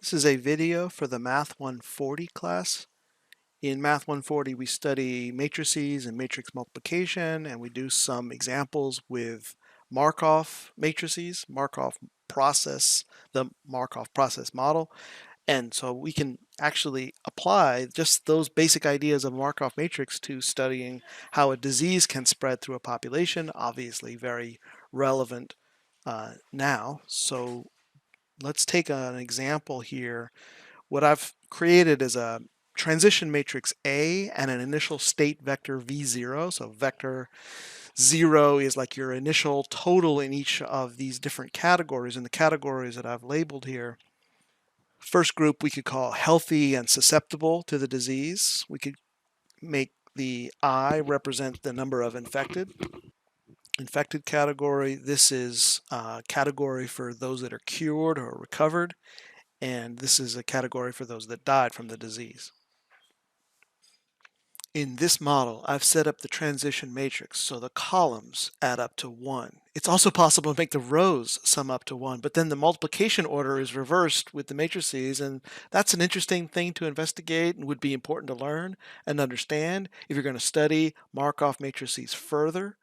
This is a video for the Math 140 class. In Math 140, we study matrices and matrix multiplication, and we do some examples with Markov matrices, the Markov process model. And so we can actually apply just those basic ideas of Markov matrix to studying how a disease can spread through a population, obviously very relevant now. So let's take an example here. What I've created is a transition matrix A and an initial state vector V0. So vector 0 is like your initial total in each of these different categories, and the categories that I've labeled here. First group we could call healthy and susceptible to the disease. We could make the I represent the number of infected category. This is a category for those that are cured or recovered, and this is a category for those that died from the disease. In this model, I've set up the transition matrix so the columns add up to 1. It's also possible to make the rows sum up to 1, but then the multiplication order is reversed with the matrices, and that's an interesting thing to investigate and would be important to learn and understand if you're going to study Markov matrices further.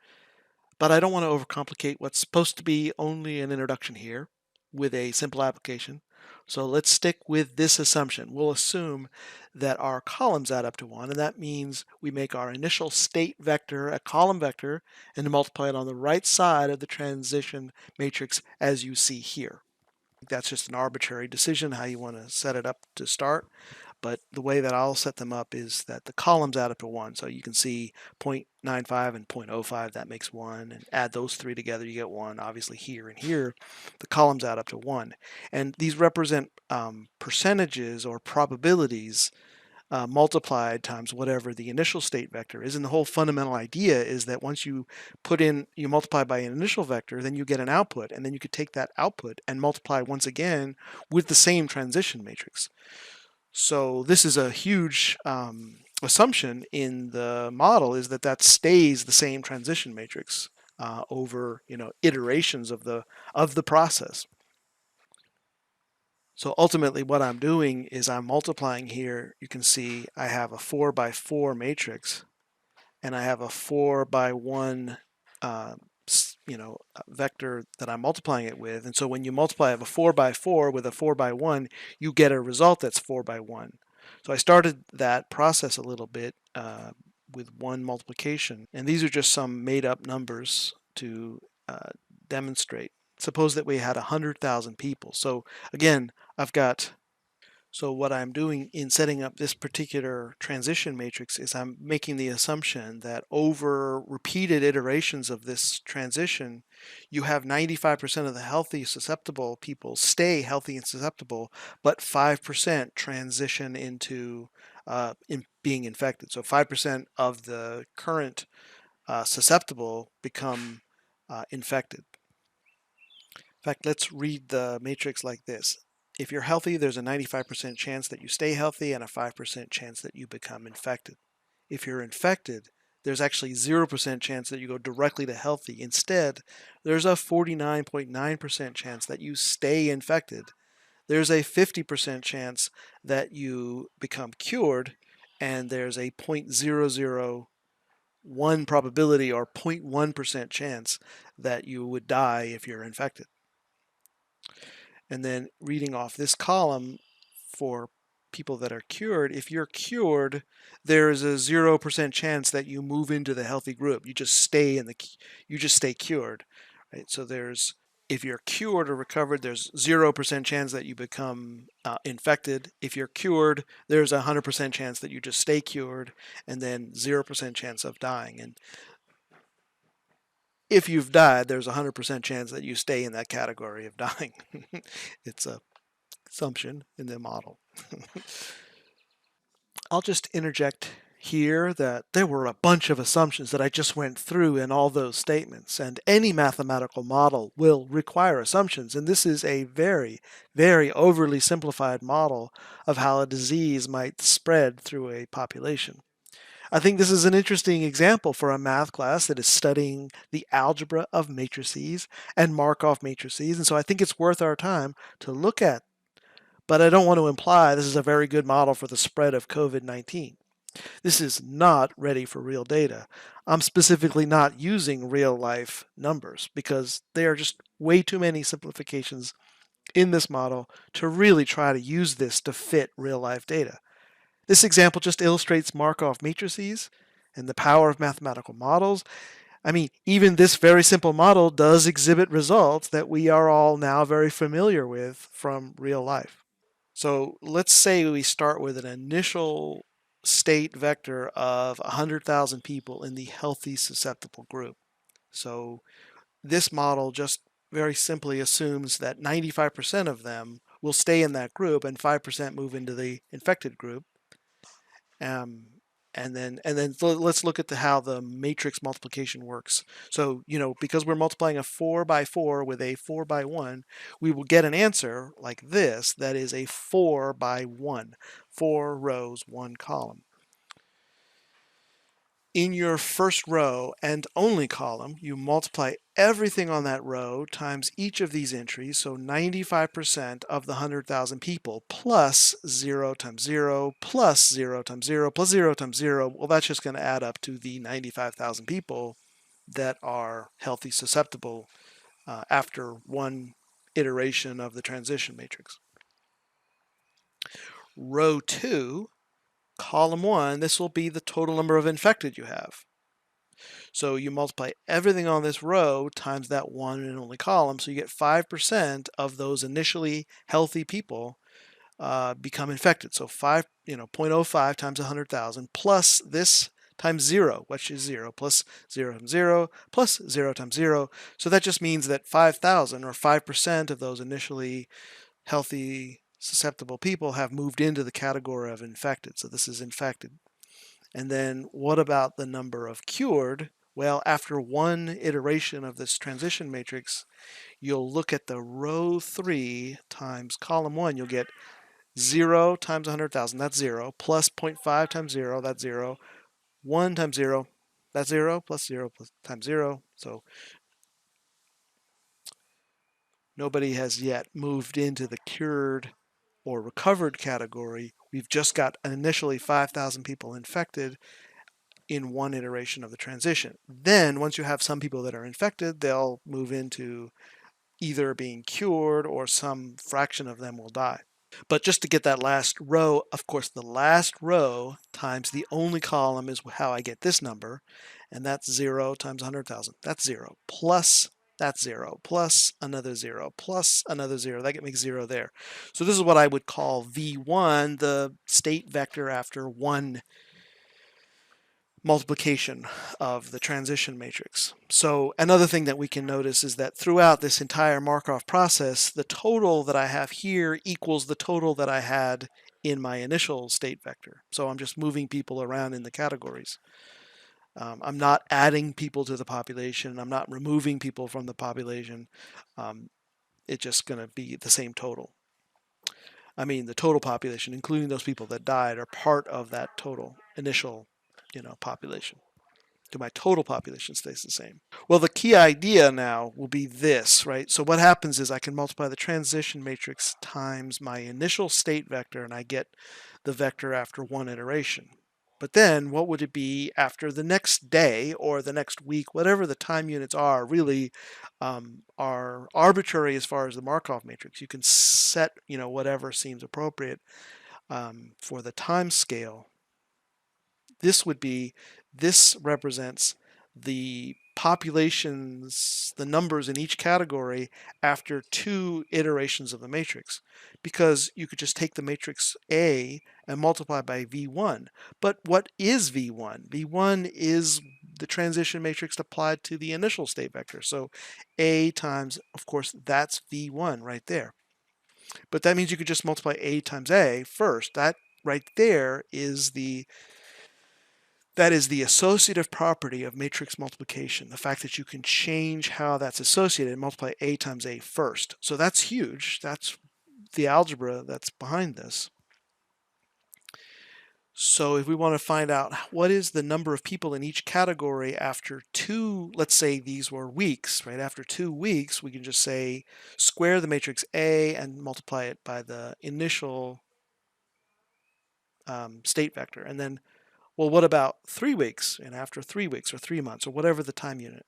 But I don't want to overcomplicate what's supposed to be only an introduction here with a simple application. So let's stick with this assumption. We'll assume that our columns add up to 1, and that means we make our initial state vector a column vector and multiply it on the right side of the transition matrix as you see here. That's just an arbitrary decision how you want to set it up to start. But the way that I'll set them up is that the columns add up to 1. So you can see 0.95 and 0.05, that makes 1. And add those three together, you get 1. Obviously here and here, the columns add up to 1. And these represent percentages or probabilities multiplied times whatever the initial state vector is. And the whole fundamental idea is that once you multiply by an initial vector, then you get an output. And then you could take that output and multiply once again with the same transition matrix. So this is a huge assumption in the model, is that stays the same transition matrix over iterations of the process. So ultimately what I'm doing is I'm multiplying here. You can see I have a 4 by 4 matrix, and I have a 4 by 1 vector that I'm multiplying it with. And so when you multiply a 4 by 4 with a 4 by 1, you get a result that's 4 by 1. So I started that process a little bit with one multiplication. And these are just some made up numbers to demonstrate. Suppose that we had 100,000 people. So again, so what I'm doing in setting up this particular transition matrix is I'm making the assumption that over repeated iterations of this transition, you have 95% of the healthy, susceptible people stay healthy and susceptible, but 5% transition into being infected. So 5% of the current susceptible become infected. In fact, let's read the matrix like this. If you're healthy, there's a 95% chance that you stay healthy and a 5% chance that you become infected. If you're infected, there's actually 0% chance that you go directly to healthy. Instead, there's a 49.9% chance that you stay infected. There's a 50% chance that you become cured, and there's a 0.001 probability or 0.1% chance that you would die if you're infected. And then reading off this column for people that are cured, if you're cured, there is a 0% chance that you move into the healthy group. You just stay cured, right? So if you're cured or recovered, there's 0% chance that you become infected. If you're cured, there's a 100% chance that you just stay cured, and then 0% chance of dying. And if you've died, there's a 100% chance that you stay in that category of dying. It's an assumption in the model. I'll just interject here that there were a bunch of assumptions that I just went through in all those statements, and any mathematical model will require assumptions, and this is a very, very overly simplified model of how a disease might spread through a population. I think this is an interesting example for a math class that is studying the algebra of matrices and Markov matrices, and so I think it's worth our time to look at but I don't want to imply this is a very good model for the spread of COVID-19. This is not ready for real data. I'm specifically not using real life numbers because there are just way too many simplifications in this model to really try to use this to fit real life data. This example just illustrates Markov matrices and the power of mathematical models. I mean, even this very simple model does exhibit results that we are all now very familiar with from real life. So let's say we start with an initial state vector of 100,000 people in the healthy susceptible group. So this model just very simply assumes that 95% of them will stay in that group and 5% move into the infected group. Um, and then let's look at how the matrix multiplication works. So, because we're multiplying a 4 by 4 with a 4 by 1, we will get an answer like this that is a 4 by 1, 4 rows, 1 column. In your first row and only column, you multiply everything on that row times each of these entries, so 95% of the 100,000 people plus 0 times 0 plus 0 times 0 plus 0 times 0. Well, that's just going to add up to the 95,000 people that are healthy susceptible after one iteration of the transition matrix. Row 2, column 1, this will be the total number of infected you have. So you multiply everything on this row times that one and only column, so you get 5% of those initially healthy people become infected. So 0.05 times 100,000 plus this times 0, which is 0, plus 0 times 0, plus 0 times 0. So that just means that 5,000 or 5% of those initially healthy susceptible people have moved into the category of infected. So this is infected. And then what about the number of cured? Well, after one iteration of this transition matrix, you'll look at the row 3 times column 1. You'll get 0 times 100,000, that's 0, plus 0.5 times 0, that's 0, 1 times 0, that's 0, plus 0 plus times 0. So nobody has yet moved into the cured or recovered category. We've just got initially 5,000 people infected in one iteration of the transition. Then once you have some people that are infected, they'll move into either being cured or some fraction of them will die. But just to get that last row, of course, the last row times the only column is how I get this number, and that's 0 times 100,000. That's 0 plus that's 0 plus another 0 plus another 0. That makes 0 there. So this is what I would call V1, the state vector after one multiplication of the transition matrix. So another thing that we can notice is that throughout this entire Markov process, the total that I have here equals the total that I had in my initial state vector. So I'm just moving people around in the categories. I'm not adding people to the population. I'm not removing people from the population. It's just going to be the same total. I mean, the total population, including those people that died, are part of that total initial, population. So my total population stays the same. Well, the key idea now will be this, right? So what happens is I can multiply the transition matrix times my initial state vector, and I get the vector after one iteration. But then what would it be after the next day or the next week, whatever the time units are, really are arbitrary as far as the Markov matrix. You can set, whatever seems appropriate for the time scale. This represents the populations, the numbers in each category after two iterations of the matrix, because you could just take the matrix A and multiply by V1. But what is V1? V1 is the transition matrix applied to the initial state vector. So A times, of course, that's V1 right there. But that means you could just multiply A times A first. That right there is that is the associative property of matrix multiplication, the fact that you can change how that's associated and multiply A times A first. So that's huge. That's the algebra that's behind this. So if we want to find out what is the number of people in each category after two, let's say these were weeks, right? After 2 weeks, we can just say square the matrix A and multiply it by the initial state vector. And then, well, what about 3 weeks? And after 3 weeks or 3 months or whatever the time unit.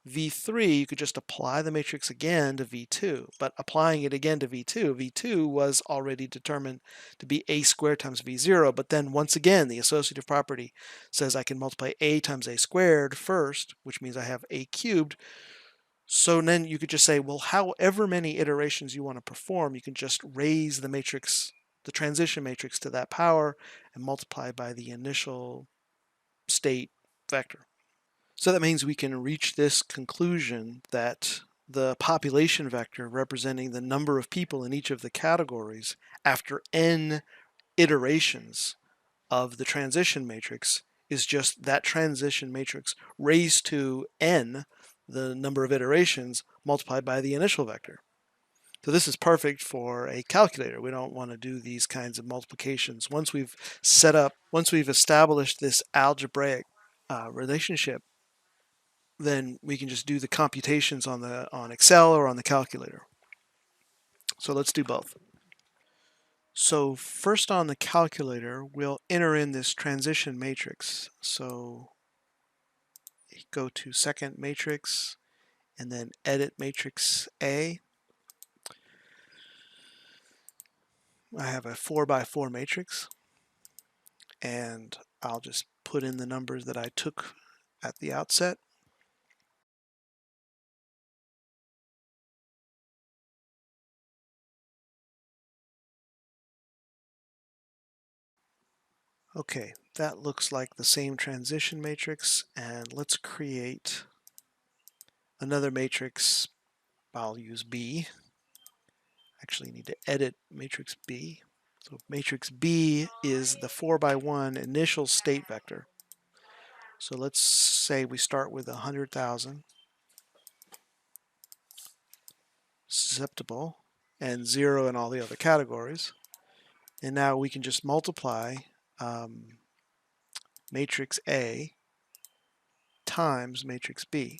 V3, you could just apply the matrix again to V2, but applying it again to V2, V2 was already determined to be A squared times V0, but then once again, the associative property says I can multiply A times A squared first, which means I have A cubed. So then you could just say, well, however many iterations you want to perform, you can just raise the matrix, the transition matrix to that power and multiply by the initial state vector. So that means we can reach this conclusion that the population vector representing the number of people in each of the categories after n iterations of the transition matrix is just that transition matrix raised to n, the number of iterations, multiplied by the initial vector. So this is perfect for a calculator. We don't want to do these kinds of multiplications. Once we've established this algebraic relationship, then we can just do the computations on Excel or on the calculator. So let's do both. So first on the calculator, we'll enter in this transition matrix. So go to second matrix and then edit matrix A. I have a 4x4 matrix, and I'll just put in the numbers that I took at the outset. Okay, that looks like the same transition matrix, and let's create another matrix. I'll use B. Actually need to edit matrix B. So matrix B is the 4x1 initial state vector. So let's say we start with 100,000 susceptible and 0 in all the other categories. And now we can just multiply matrix A times matrix B.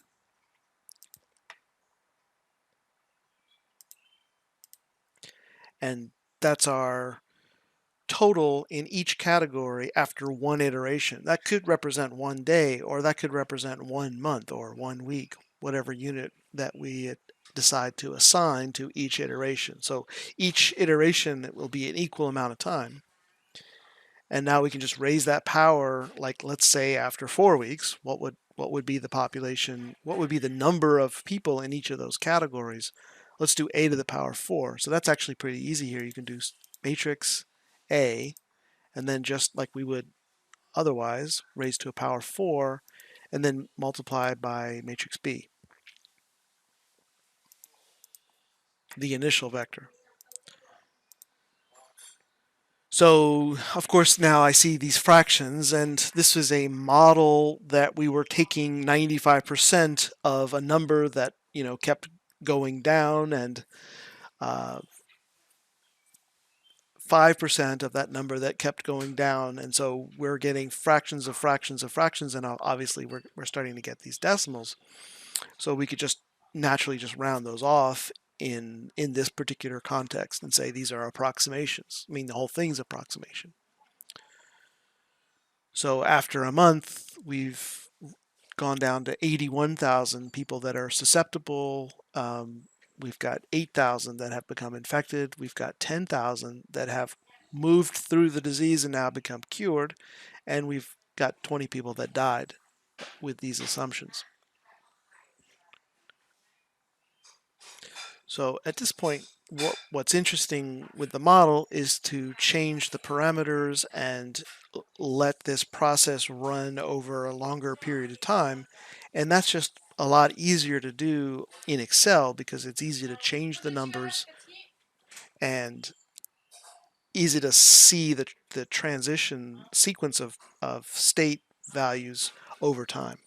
And that's our total in each category after one iteration. That could represent 1 day, or that could represent 1 month or 1 week, whatever unit that we decide to assign to each iteration. So each iteration will be an equal amount of time. And now we can just raise that power, like let's say after 4 weeks, what would be the population, what would be the number of people in each of those categories? Let's do A to the power 4. So that's actually pretty easy here. You can do matrix A, and then just like we would otherwise, raise to a power 4, and then multiply by matrix B, the initial vector. So, of course, now I see these fractions, and this is a model that we were taking 95% of a number that, kept going down, and 5% of that number that kept going down. And so we're getting fractions of fractions of fractions, and obviously we're starting to get these decimals. So we could just naturally just round those off in this particular context and say these are approximations. I mean, the whole thing's approximation. So after a month, we've gone down to 81,000 people that are susceptible. We've got 8,000 that have become infected. We've got 10,000 that have moved through the disease and now become cured. And we've got 20 people that died with these assumptions. So at this point, what's interesting with the model is to change the parameters and let this process run over a longer period of time. And that's just a lot easier to do in Excel because it's easy to change the numbers and easy to see the transition sequence of state values over time.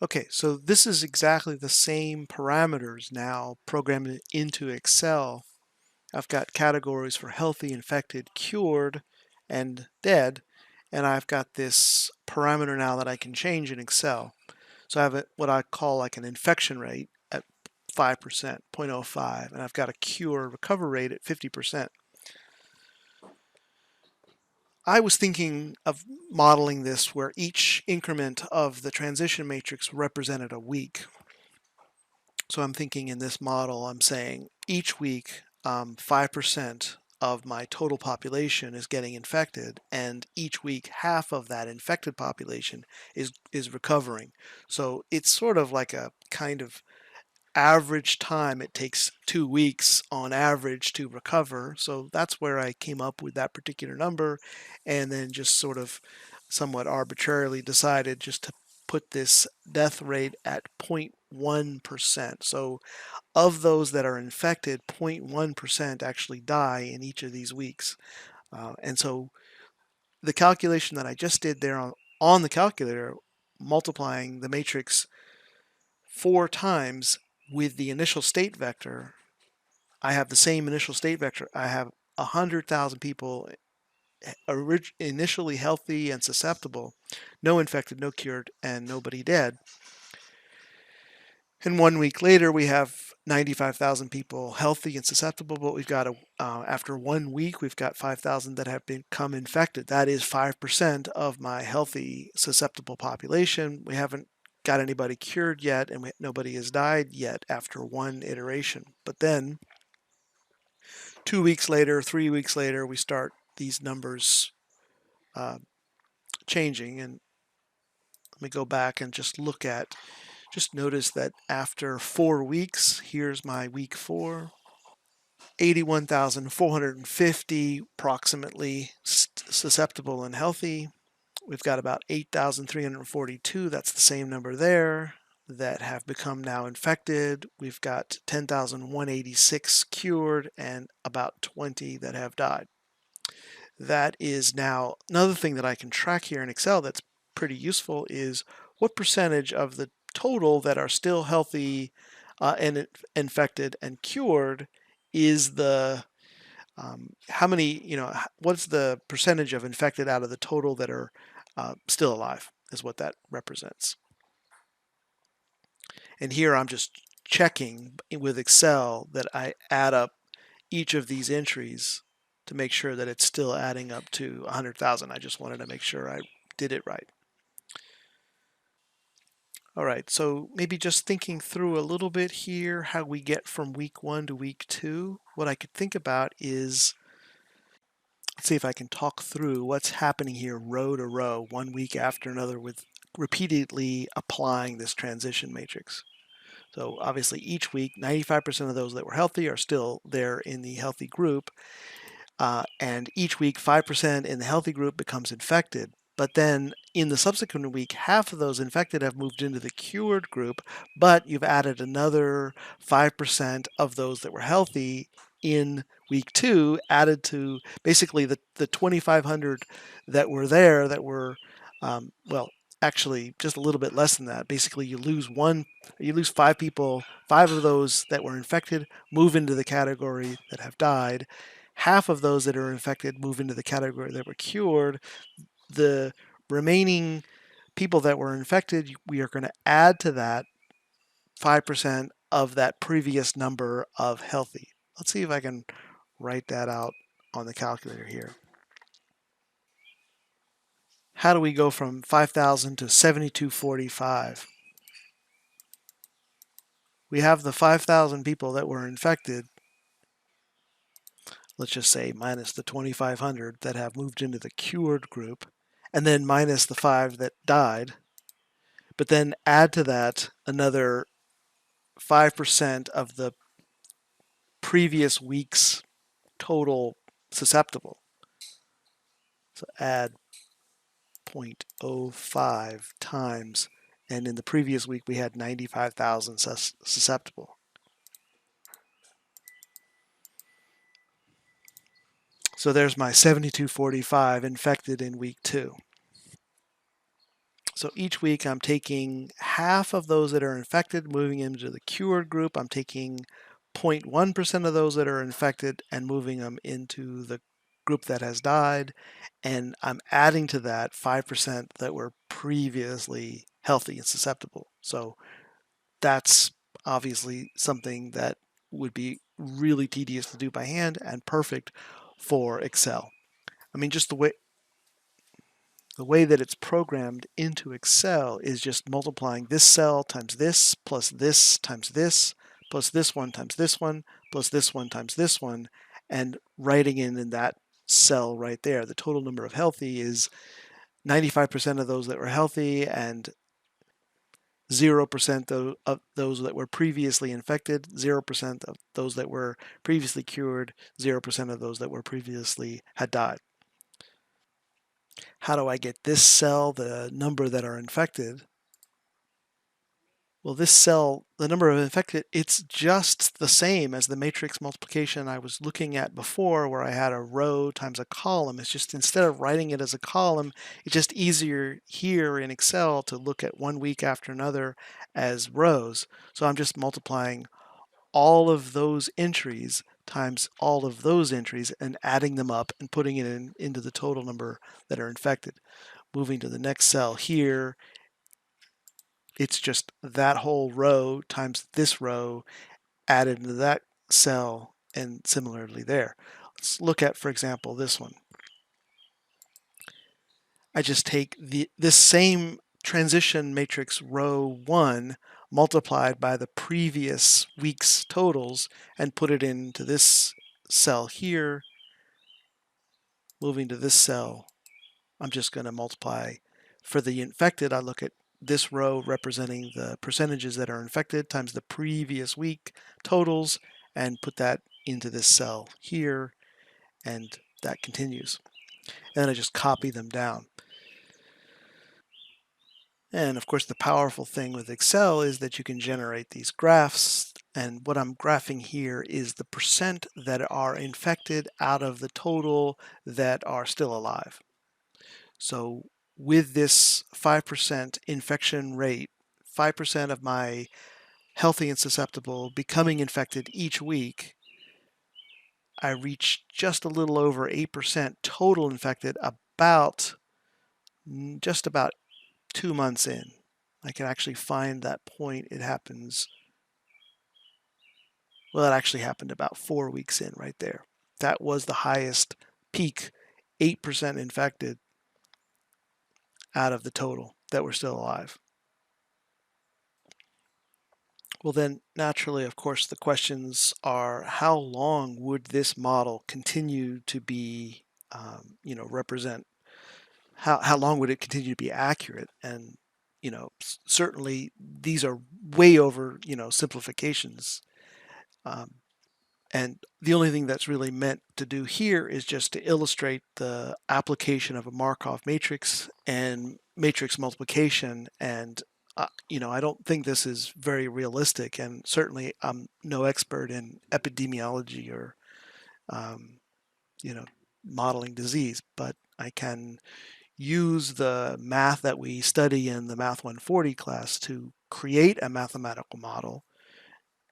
Okay, so this is exactly the same parameters now programmed into Excel I've got categories for healthy, infected, cured, and dead. And I've got this parameter now that I can change in Excel. So I have what I call like an infection rate at 5%, 0.05, and I've got a cure recover rate at 50%. I was thinking of modeling this where each increment of the transition matrix represented a week. So I'm thinking in this model, I'm saying each week, 5% of my total population is getting infected, and each week, half of that infected population is recovering. So it's sort of like a kind of average time. It takes 2 weeks on average to recover. So that's where I came up with that particular number, and then just sort of somewhat arbitrarily decided just to put this death rate at 0.1%. So of those that are infected, 0.1% actually die in each of these weeks. And so the calculation that I just did there on the calculator, multiplying the matrix 4 times with the initial state vector, I have the same initial state vector. I have 100,000 people initially healthy and susceptible, no infected, no cured, and nobody dead. And 1 week later, we have 95,000 people healthy and susceptible, but we've got after 1 week, we've got 5,000 that have become infected. That is 5% of my healthy, susceptible population. We haven't got anybody cured yet, and nobody has died yet after one iteration. But then 2 weeks later, 3 weeks later, we start these numbers changing. And let me go back and just notice that after 4 weeks, here's my week 4, 81,450 approximately susceptible and healthy. We've got about 8,342, that's the same number there, that have become now infected. We've got 10,186 cured and about 20 that have died. That is now another thing that I can track here in Excel that's pretty useful is what percentage of the total that are still healthy and infected and cured is the how many, what's the percentage of infected out of the total that are still alive is what that represents. And here I'm just checking with Excel that I add up each of these entries to make sure that it's still adding up to 100,000. I just wanted to make sure I did it right. All right, so maybe just thinking through a little bit here how we get from week 1 to week 2. What I could think about is, let's see if I can talk through what's happening here row to row, 1 week after another, with repeatedly applying this transition matrix. So obviously each week, 95% of those that were healthy are still there in the healthy group. And each week, 5% in the healthy group becomes infected. But then in the subsequent week, half of those infected have moved into the cured group, but you've added another 5% of those that were healthy in week 2, added to basically the 2,500 that were there that were, well, actually just a little bit less than that. Basically, you lose 5 people, 5 of those that were infected move into the category that have died. Half of those that are infected move into the category that were cured. The remaining people that were infected, we are going to add to that 5% of that previous number of healthy. Let's see if I can write that out on the calculator here. How do we go from 5,000 to 7,245? We have the 5,000 people that were infected, let's just say minus the 2,500 that have moved into the cured group, and then minus the 5 that died, but then add to that another 5% of the previous week's total susceptible. So add 0.05 times, and in the previous week we had 95,000 susceptible. So there's my 7,245 infected in week 2. So each week I'm taking half of those that are infected, moving into the cured group. I'm taking 0.1% of those that are infected and moving them into the group that has died. And I'm adding to that 5% that were previously healthy and susceptible. So that's obviously something that would be really tedious to do by hand and perfect for Excel. I mean, just the way that it's programmed into Excel is just multiplying this cell times this plus this times this plus this one times this one plus this one times this one, and writing in that cell right there. The total number of healthy is 95% of those that were healthy and 0% of those that were previously infected, 0% of those that were previously cured, 0% of those that were previously had died. How do I get this cell, the number that are infected? Well, this cell, the number of infected, it's just the same as the matrix multiplication I was looking at before, where I had a row times a column. It's just, instead of writing it as a column, it's just easier here in Excel to look at one week after another as rows. So I'm just multiplying all of those entries times all of those entries and adding them up and putting it into the total number that are infected. Moving to the next cell here, it's just that whole row times this row added into that cell, and similarly there. Let's look at, for example, this one. I just take this same transition matrix row 1 multiplied by the previous week's totals and put it into this cell here. Moving to this cell, I'm just going to multiply. For the infected, I look at this row representing the percentages that are infected times the previous week totals and put that into this cell here, and that continues. And then I just copy them down. And of course, the powerful thing with Excel is that you can generate these graphs. And what I'm graphing here is the percent that are infected out of the total that are still alive. So with this 5% infection rate, 5% of my healthy and susceptible becoming infected each week, I reach just a little over 8% total infected just about 2 months in. I can actually find that point. It happens, well, it actually happened about 4 weeks in right there. That was the highest peak, 8% infected out of the total that were still alive. Well, then naturally, of course, the questions are, how long would this model continue to be, represent, how long would it continue to be accurate? And, certainly these are way over, simplifications. And the only thing that's really meant to do here is just to illustrate the application of a Markov matrix and matrix multiplication. And, I don't think this is very realistic. And certainly I'm no expert in epidemiology or, you know, modeling disease, but I can use the math that we study in the Math 140 class to create a mathematical model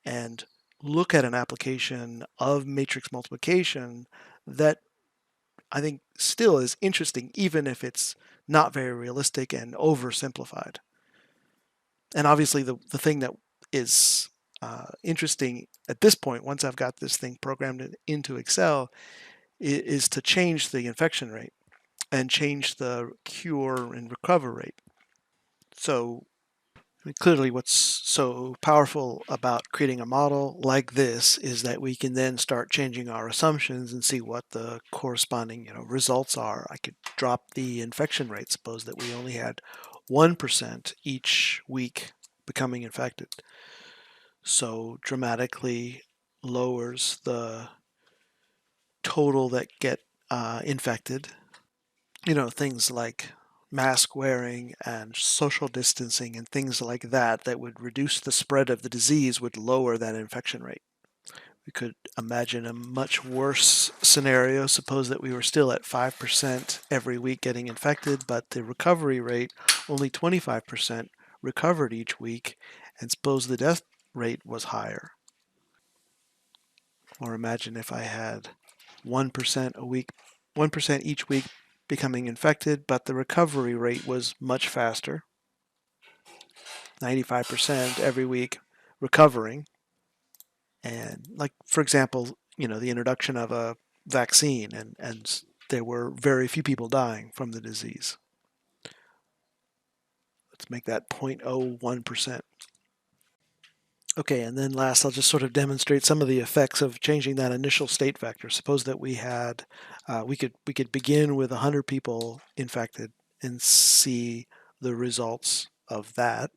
and look at an application of matrix multiplication that I think still is interesting, even if it's not very realistic and oversimplified. And obviously, the thing that is interesting at this point, once I've got this thing programmed into Excel, is to change the infection rate and change the cure and recover rate. So clearly, what's so powerful about creating a model like this is that we can then start changing our assumptions and see what the corresponding results are. I could drop the infection rate, suppose that we only had 1% each week becoming infected. So dramatically lowers the total that get infected. Things like mask wearing and social distancing and things like that would reduce the spread of the disease would lower that infection rate. We could imagine a much worse scenario. Suppose that we were still at 5% every week getting infected, but the recovery rate, only 25% recovered each week, and suppose the death rate was higher. Or imagine if I had 1% a week, 1% each week becoming infected, but the recovery rate was much faster, 95% every week recovering. And like, for example, the introduction of a vaccine, and there were very few people dying from the disease. Let's make that 0.01%. Okay, and then last, I'll just sort of demonstrate some of the effects of changing that initial state vector. Suppose that we could begin with 100 people infected and see the results of that.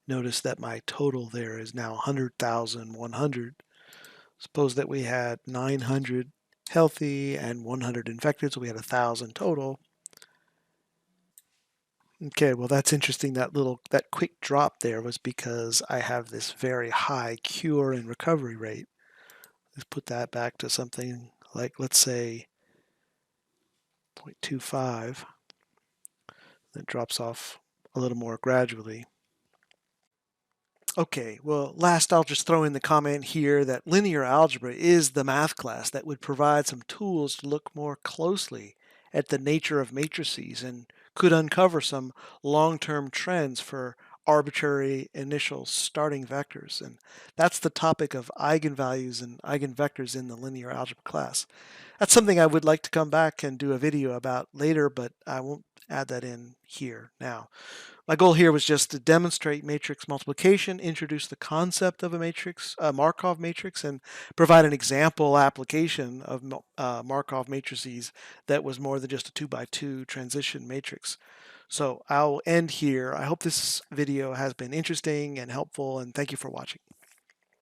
Notice that my total there is now 100,100. Suppose that we had 900 healthy and 100 infected, so we had 1,000 total. Okay, well that's interesting. That quick drop there was because I have this very high cure and recovery rate. Let's put that back to something like, let's say, 0.25. That drops off a little more gradually. Okay, well, last I'll just throw in the comment here that linear algebra is the math class that would provide some tools to look more closely at the nature of matrices and could uncover some long-term trends for arbitrary initial starting vectors. And that's the topic of eigenvalues and eigenvectors in the linear algebra class. That's something I would like to come back and do a video about later, but I won't add that in here now. My goal here was just to demonstrate matrix multiplication, introduce the concept of a matrix, a Markov matrix, and provide an example application of Markov matrices that was more than just a 2x2 transition matrix. So I'll end here. I hope this video has been interesting and helpful, and thank you for watching.